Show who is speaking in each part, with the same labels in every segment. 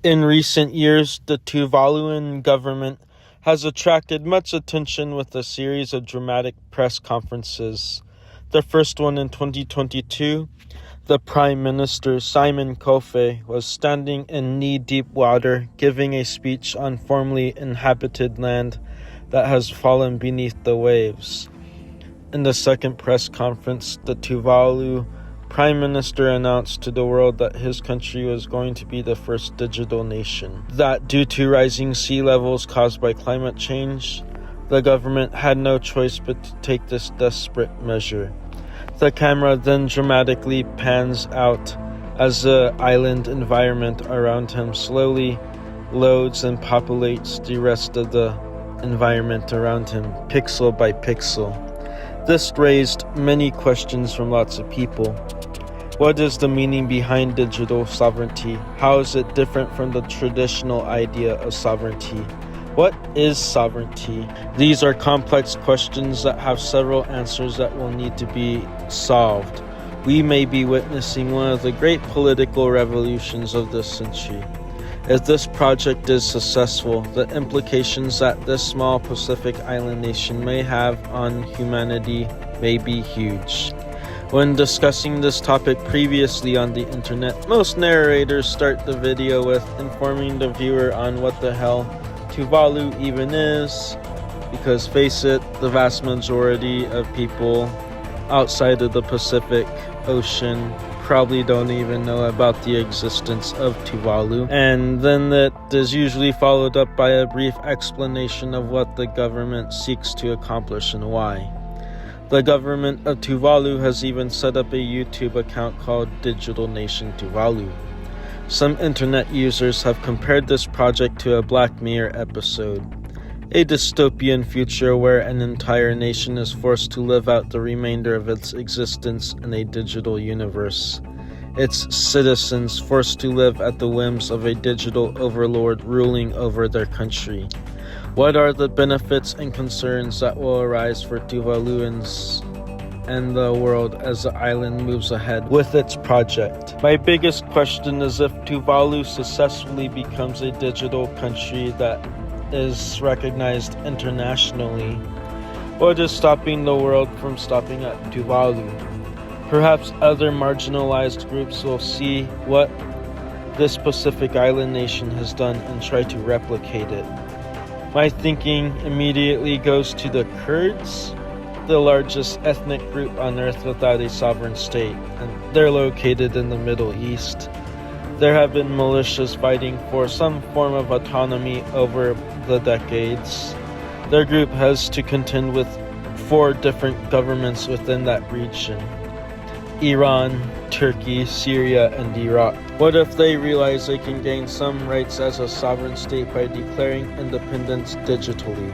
Speaker 1: In recent years, the Tuvaluan government has attracted much attention with a series of dramatic press conferences. The first one in 2022, the Prime Minister Simon Kofe was standing in knee-deep water giving a speech on formerly inhabited land that has fallen beneath the waves. In the second press conference, the Tuvalu Prime Minister announced to the world that his country was going to be the first digital nation. That due to rising sea levels caused by climate change, the government had no choice but to take this desperate measure. The camera then dramatically pans out as the island environment around him slowly loads and populates the rest of the environment around him, pixel by pixel. This raised many questions from lots of people. What is the meaning behind digital sovereignty? How is it different from the traditional idea of sovereignty? What is sovereignty? These are complex questions that have several answers that will need to be solved. We may be witnessing one of the great political revolutions of this century. If this project is successful, the implications that this small Pacific island nation may have on humanity may be huge. When discussing this topic previously on the internet, most narrators start the video with informing the viewer on what the hell Tuvalu even is, because face it, the vast majority of people outside of the Pacific Ocean probably don't even know about the existence of Tuvalu, and then that is usually followed up by a brief explanation of what the government seeks to accomplish and why. The government of Tuvalu has even set up a YouTube account called Digital Nation Tuvalu. Some internet users have compared this project to a Black Mirror episode, a dystopian future where an entire nation is forced to live out the remainder of its existence in a digital universe, its citizens forced to live at the whims of a digital overlord ruling over their country. What are the benefits and concerns that will arise for Tuvaluans and the world as the island moves ahead with its project? My biggest question is if Tuvalu successfully becomes a digital country that is recognized internationally, what is stopping the world from stopping at Tuvalu? Perhaps other marginalized groups will see what this Pacific Island nation has done and try to replicate it. My thinking immediately goes to the Kurds, the largest ethnic group on Earth without a sovereign state, and they're located in the Middle East. There have been militias fighting for some form of autonomy over the decades. Their group has to contend with 4 different governments within that region: Iran, Turkey, Syria, and Iraq. What if they realize they can gain some rights as a sovereign state by declaring independence digitally?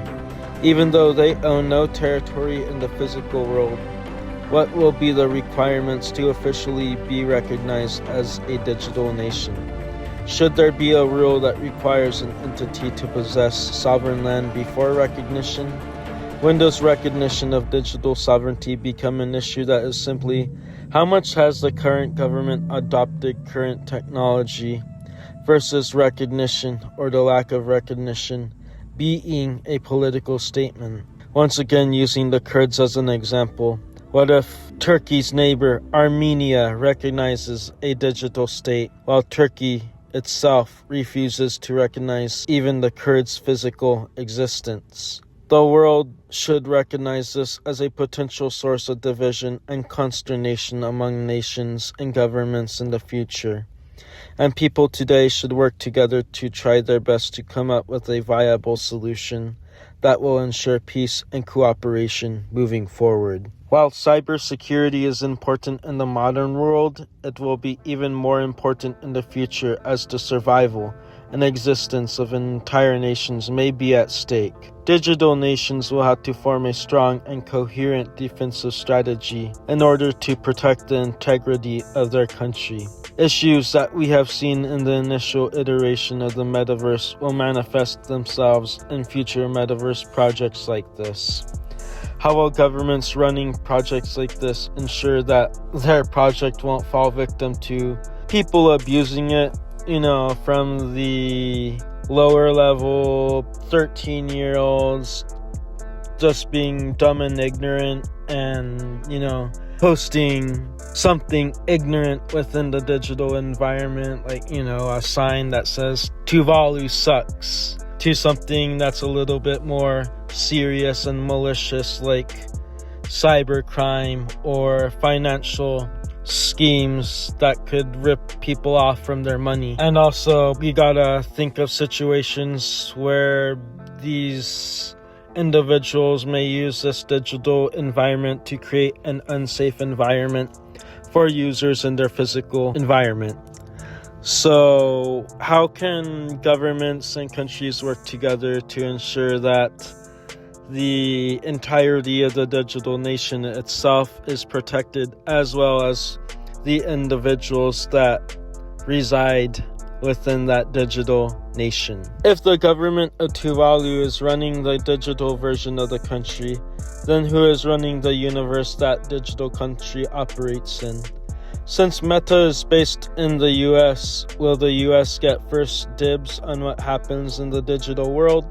Speaker 1: Even though they own no territory in the physical world, what will be the requirements to officially be recognized as a digital nation? Should there be a rule that requires an entity to possess sovereign land before recognition? When does recognition of digital sovereignty become an issue that is simply, how much has the current government adopted current technology, versus recognition or the lack of recognition being a political statement? Once again, using the Kurds as an example, what if Turkey's neighbor Armenia recognizes a digital state while Turkey itself refuses to recognize even the Kurds' physical existence? The world should recognize this as a potential source of division and consternation among nations and governments in the future. And people today should work together to try their best to come up with a viable solution that will ensure peace and cooperation moving forward. While cybersecurity is important in the modern world, it will be even more important in the future as the survival and existence of entire nations may be at stake. Digital nations will have to form a strong and coherent defensive strategy in order to protect the integrity of their country. Issues that we have seen in the initial iteration of the metaverse will manifest themselves in future metaverse projects like this. How will governments running projects like this ensure that their project won't fall victim to people abusing it from the lower level 13-year-olds just being dumb and ignorant and, posting something ignorant within the digital environment, like, a sign that says Tuvalu sucks, to something that's a little bit more serious and malicious, like cybercrime or financial schemes that could rip people off from their money. And also, we gotta think of situations where these individuals may use this digital environment to create an unsafe environment for users in their physical environment. So, how can governments and countries work together to ensure that the entirety of the digital nation itself is protected, as well as the individuals that reside within that digital nation? If the government of Tuvalu is running the digital version of the country, then who is running the universe that digital country operates in? Since Meta is based in the US, will the US get first dibs on what happens in the digital world?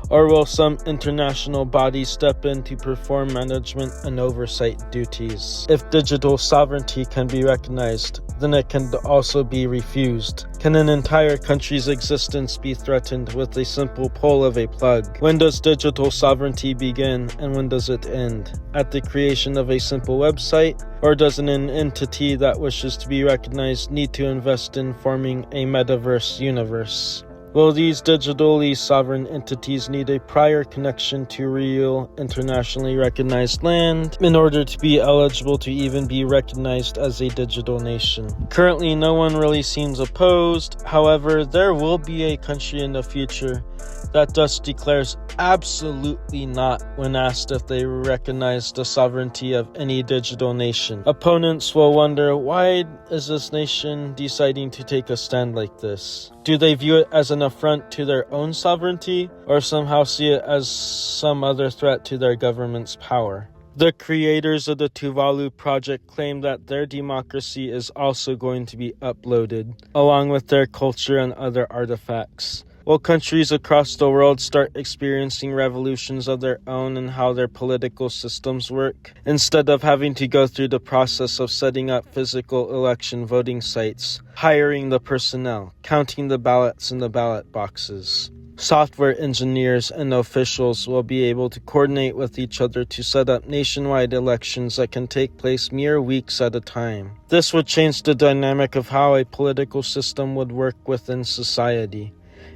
Speaker 1: Or will some international body step in to perform management and oversight duties? If digital sovereignty can be recognized, then it can also be refused. Can an entire country's existence be threatened with a simple pull of a plug? When does digital sovereignty begin and when does it end? At the creation of a simple website? Or does an entity that wishes to be recognized need to invest in forming a metaverse universe? Will these digitally sovereign entities need a prior connection to real, internationally recognized land in order to be eligible to even be recognized as a digital nation? Currently, no one really seems opposed. However, there will be a country in the future that thus declares absolutely not when asked if they recognize the sovereignty of any digital nation. Opponents will wonder, why is this nation deciding to take a stand like this? Do they view it as an affront to their own sovereignty, or somehow see it as some other threat to their government's power? The creators of the Tuvalu project claim that their democracy is also going to be uploaded, along with their culture and other artifacts. Will countries across the world start experiencing revolutions of their own in how their political systems work, instead of having to go through the process of setting up physical election voting sites, hiring the personnel, counting the ballots in the ballot boxes? Software engineers and officials will be able to coordinate with each other to set up nationwide elections that can take place mere weeks at a time. This would change the dynamic of how a political system would work within society.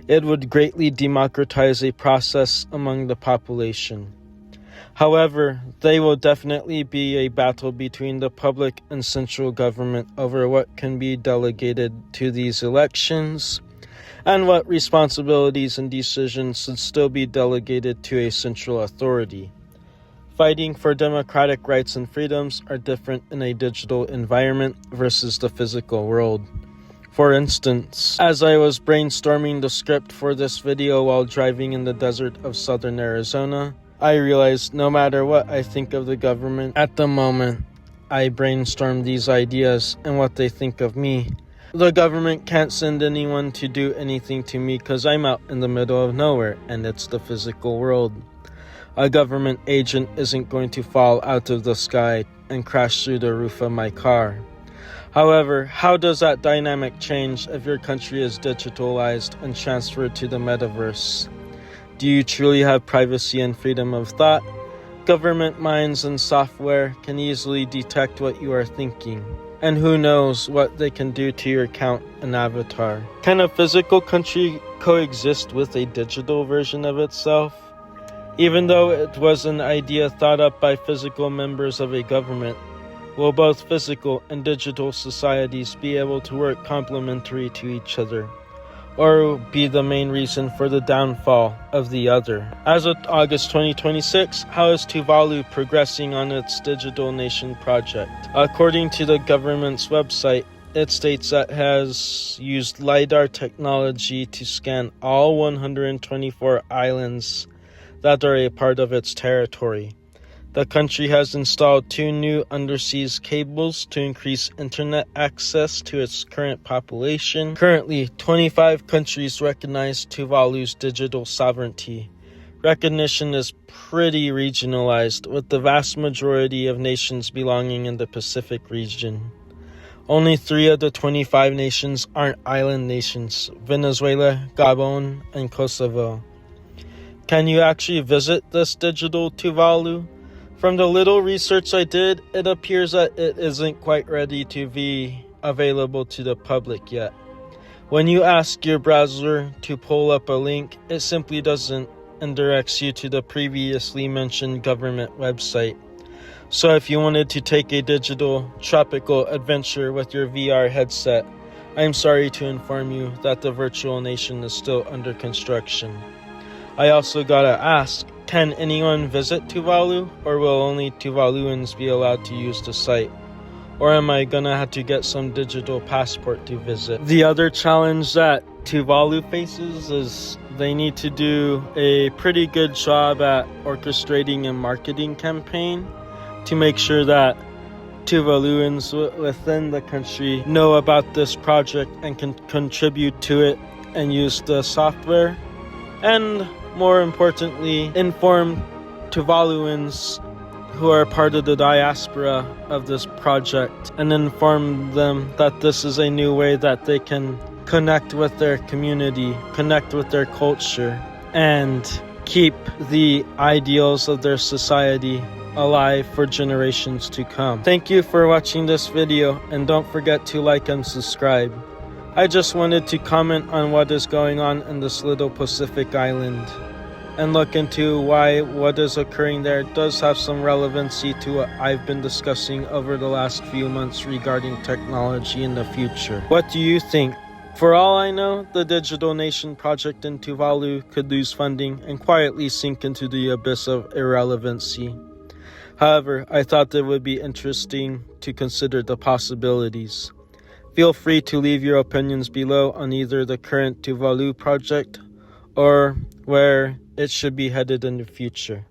Speaker 1: It would greatly democratize a process among the population. However, there will definitely be a battle between the public and central government over what can be delegated to these elections, and what responsibilities and decisions should still be delegated to a central authority. Fighting for democratic rights and freedoms are different in a digital environment versus the physical world. For instance, as I was brainstorming the script for this video while driving in the desert of southern Arizona, I realized no matter what I think of the government at the moment, I brainstorm these ideas and what they think of me. The government can't send anyone to do anything to me because I'm out in the middle of nowhere and it's the physical world. A government agent isn't going to fall out of the sky and crash through the roof of my car. However, how does that dynamic change if your country is digitalized and transferred to the metaverse? Do you truly have privacy and freedom of thought? Government minds and software can easily detect what you are thinking, and who knows what they can do to your account and avatar. Can a physical country coexist with a digital version of itself? Even though it was an idea thought up by physical members of a government, will both physical and digital societies be able to work complementary to each other, or be the main reason for the downfall of the other? As of August 2026, how is Tuvalu progressing on its Digital Nation project? According to the government's website, it states that it has used LiDAR technology to scan all 124 islands that are a part of its territory. The country has installed 2 new undersea cables to increase internet access to its current population. Currently, 25 countries recognize Tuvalu's digital sovereignty. Recognition is pretty regionalized, with the vast majority of nations belonging in the Pacific region. Only 3 of the 25 nations aren't island nations: Venezuela, Gabon, and Kosovo. Can you actually visit this digital Tuvalu? From the little research I did, it appears that it isn't quite ready to be available to the public yet. When you ask your browser to pull up a link, it simply doesn't and directs you to the previously mentioned government website. So if you wanted to take a digital tropical adventure with your VR headset, I'm sorry to inform you that the virtual nation is still under construction. I also gotta ask, can anyone visit Tuvalu, or will only Tuvaluans be allowed to use the site? Or am I gonna have to get some digital passport to visit? The other challenge that Tuvalu faces is they need to do a pretty good job at orchestrating a marketing campaign to make sure that Tuvaluans within the country know about this project and can contribute to it and use the software. And more importantly, inform Tuvaluans who are part of the diaspora of this project and inform them that this is a new way that they can connect with their community, connect with their culture, and keep the ideals of their society alive for generations to come. Thank you for watching this video, and don't forget to like and subscribe. I just wanted to comment on what is going on in this little Pacific island and look into why what is occurring there does have some relevancy to what I've been discussing over the last few months regarding technology in the future. What do you think? For all I know, the Digital Nation project in Tuvalu could lose funding and quietly sink into the abyss of irrelevancy. However, I thought it would be interesting to consider the possibilities. Feel free to leave your opinions below on either the current Tuvalu project or where it should be headed in the future.